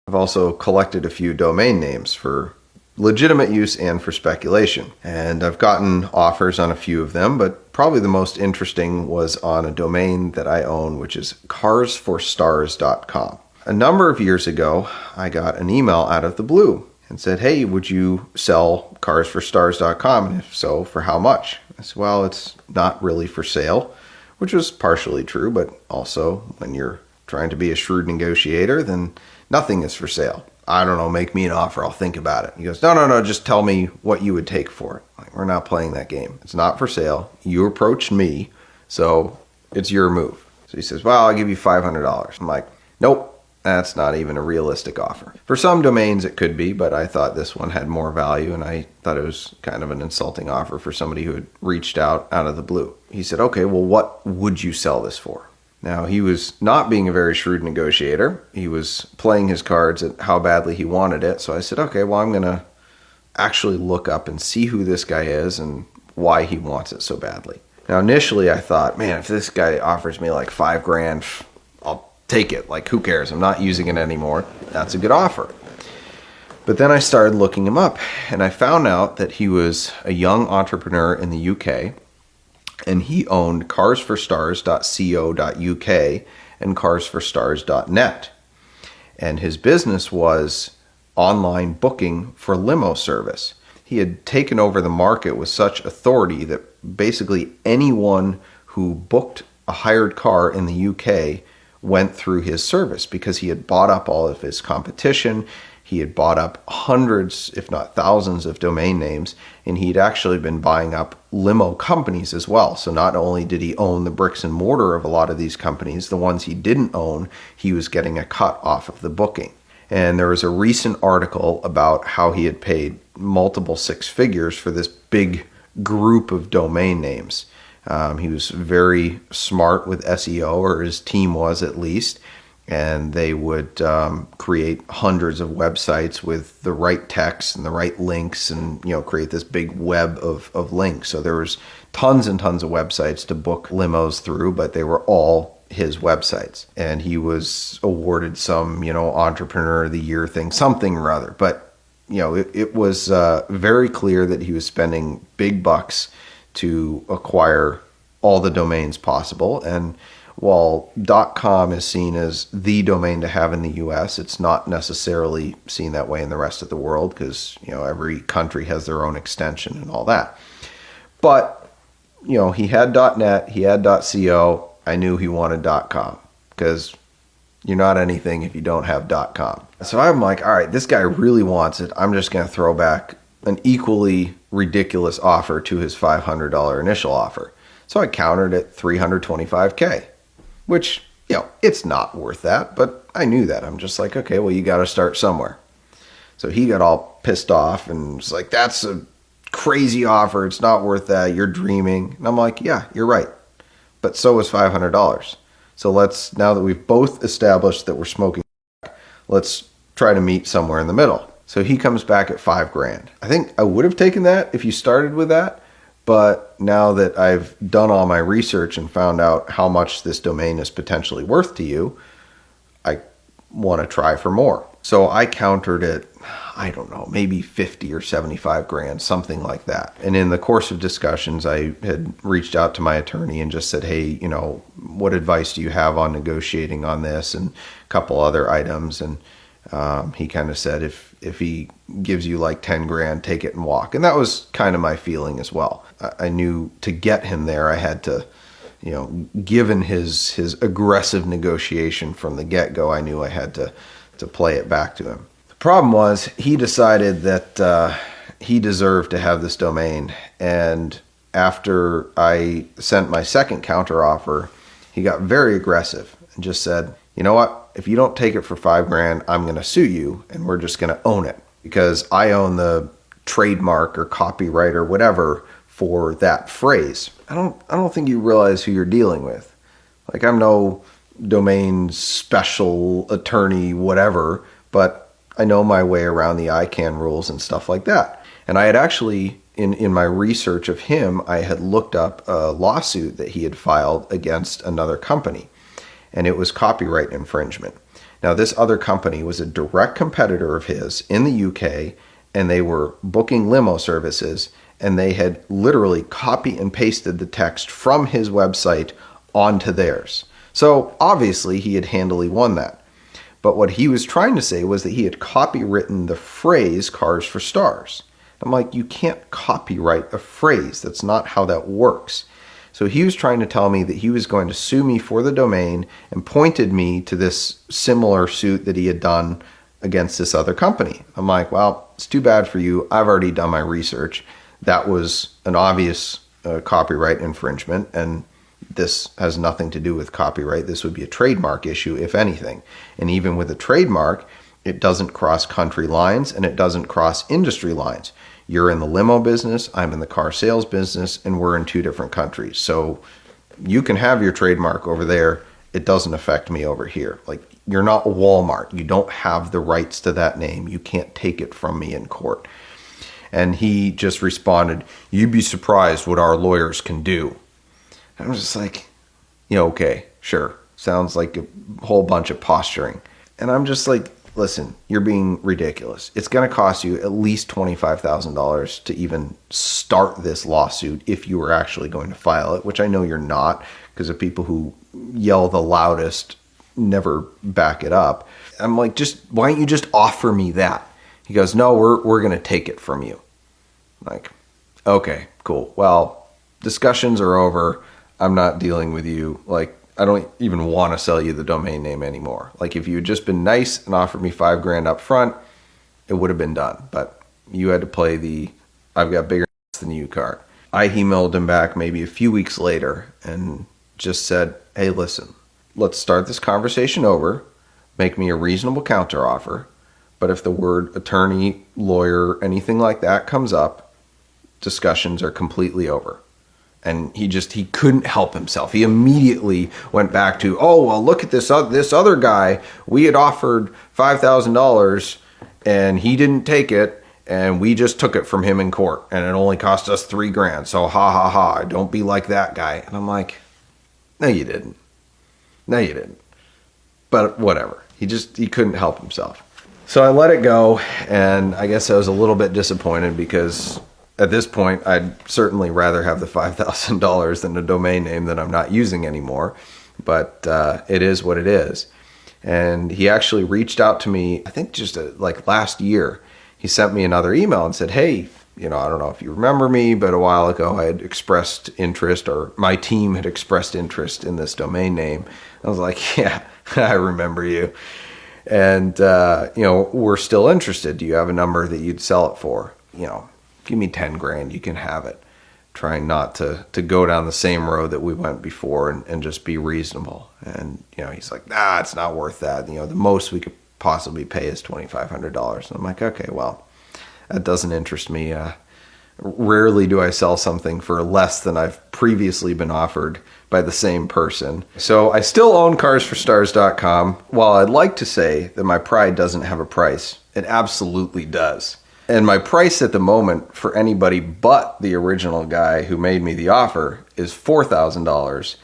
I've also collected a few domain names for legitimate use and for speculation. And I've gotten offers on a few of them, but probably the most interesting was on a domain that I own, which is carsforstars.com. A number of years ago, I got an email out of the blue and said, hey, would you sell carsforstars.com? And if so, for how much? I said, well, it's not really for sale, which was partially true, but also when you're trying to be a shrewd negotiator, then nothing is for sale. I don't know, make me an offer, I'll think about it. He goes, no, just tell me what you would take for it. Like, we're not playing that game. It's not for sale. You approached me, so it's your move. So he says, well, I'll give you $500. I'm like, nope. That's not even a realistic offer. For some domains it could be, but I thought this one had more value, and I thought it was kind of an insulting offer for somebody who had reached out of the blue. He said, okay, well, what would you sell this for? Now, he was not being a very shrewd negotiator. He was playing his cards at how badly he wanted it. So I said, okay, well, I'm going to actually look up and see who this guy is and why he wants it so badly. Now, initially I thought, man, if this guy offers me like $5,000, I'll take it. Like, who cares? I'm not using it anymore. That's a good offer. But then I started looking him up, and I found out that he was a young entrepreneur in the UK, and he owned carsforstars.co.uk and carsforstars.net. And his business was online booking for limo service. He had taken over the market with such authority that basically anyone who booked a hired car in the UK went through his service because he had bought up all of his competition. He had bought up hundreds, if not thousands, of domain names, and he'd actually been buying up limo companies as well. So not only did he own the bricks and mortar of a lot of these companies, the ones he didn't own, he was getting a cut off of the booking. And there was a recent article about how he had paid multiple six figures for this big group of domain names. He was very smart with SEO, or his team was at least, and they would create hundreds of websites with the right text and the right links, and create this big web of links. So there was tons and tons of websites to book limos through, but they were all his websites. And he was awarded some Entrepreneur of the Year thing, something or other. But it was very clear that he was spending big bucks to acquire all the domains possible. And while .com is seen as the domain to have in the US, it's not necessarily seen that way in the rest of the world because, every country has their own extension and all that. But, he had .net, he had .co. I knew he wanted .com because you're not anything if you don't have .com. So I'm like, all right, this guy really wants it. I'm just going to throw back an equally ridiculous offer to his $500 initial offer. So I countered at $325K, which, it's not worth that, but I knew that. I'm just like, okay, well, you got to start somewhere. So he got all pissed off and was like, that's a crazy offer. It's not worth that. You're dreaming. And I'm like, yeah, you're right. But so is $500. So now that we've both established that we're smoking, let's try to meet somewhere in the middle. So he comes back at $5,000. I think I would have taken that if you started with that. But now that I've done all my research and found out how much this domain is potentially worth to you, I want to try for more. So I countered it, I don't know, maybe 50 or 75 grand, something like that. And in the course of discussions, I had reached out to my attorney and just said, hey, what advice do you have on negotiating on this, and a couple other items. And he kind of said, if he gives you like 10 grand, take it and walk. And that was kind of my feeling as well. I knew to get him there, I had to, given his aggressive negotiation from the get-go, I knew I had to play it back to him. The problem was he decided that he deserved to have this domain. And after I sent my second counteroffer, he got very aggressive and just said, you know what? If you don't take it for $5,000, I'm going to sue you, and we're just going to own it because I own the trademark or copyright or whatever for that phrase. I don't think you realize who you're dealing with. Like, I'm no domain special attorney, whatever, but I know my way around the ICANN rules and stuff like that. And I had actually, in my research of him, I had looked up a lawsuit that he had filed against another company, and it was copyright infringement. Now, this other company was a direct competitor of his in the UK, and they were booking limo services, and they had literally copy and pasted the text from his website onto theirs. So obviously he had handily won that. But what he was trying to say was that he had copywritten the phrase Cars for Stars. I'm like, you can't copyright a phrase. That's not how that works. So he was trying to tell me that he was going to sue me for the domain and pointed me to this similar suit that he had done against this other company. I'm like, well, it's too bad for you. I've already done my research. That was an obvious copyright infringement, and this has nothing to do with copyright. This would be a trademark issue, if anything. And even with a trademark, it doesn't cross country lines and it doesn't cross industry lines. You're in the limo business, I'm in the car sales business, and we're in two different countries. So you can have your trademark over there. It doesn't affect me over here. Like, you're not Walmart. You don't have the rights to that name. You can't take it from me in court. And he just responded, "You'd be surprised what our lawyers can do." I'm just like, yeah, okay, sure. Sounds like a whole bunch of posturing. And I'm just like, listen, you're being ridiculous. It's going to cost you at least $25,000 to even start this lawsuit if you were actually going to file it, which I know you're not, because the people who yell the loudest never back it up. I'm like, why don't you just offer me that? He goes, no, we're going to take it from you. I'm like, okay, cool. Well, discussions are over. I'm not dealing with you. Like, I don't even want to sell you the domain name anymore. Like, if you had just been nice and offered me $5,000 up front, it would have been done. But you had to play the I've got bigger than you card. I emailed him back maybe a few weeks later and just said, hey, listen, let's start this conversation over. Make me a reasonable counteroffer. But if the word attorney, lawyer, anything like that comes up, discussions are completely over. And he couldn't help himself. He immediately went back to, oh, well, look at this other guy. We had offered $5,000 and he didn't take it. And we just took it from him in court and it only cost us $3,000. So ha ha ha, don't be like that guy. And I'm like, no, you didn't. No, you didn't. But whatever. He couldn't help himself. So I let it go. And I guess I was a little bit disappointed because at this point, I'd certainly rather have the $5,000 than a domain name that I'm not using anymore. But it is what it is. And he actually reached out to me, I think just like last year. He sent me another email and said, hey, I don't know if you remember me, but a while ago I had expressed interest, or my team had expressed interest in this domain name. I was like, yeah, I remember you. And, we're still interested. Do you have a number that you'd sell it for? Give me $10,000, you can have it. Trying not to go down the same road that we went before and just be reasonable. And, he's like, nah, it's not worth that. The most we could possibly pay is $2,500. And I'm like, okay, well, that doesn't interest me. Rarely do I sell something for less than I've previously been offered by the same person. So I still own carsforstars.com. While I'd like to say that my pride doesn't have a price, it absolutely does. And my price at the moment for anybody but the original guy who made me the offer is $4,000.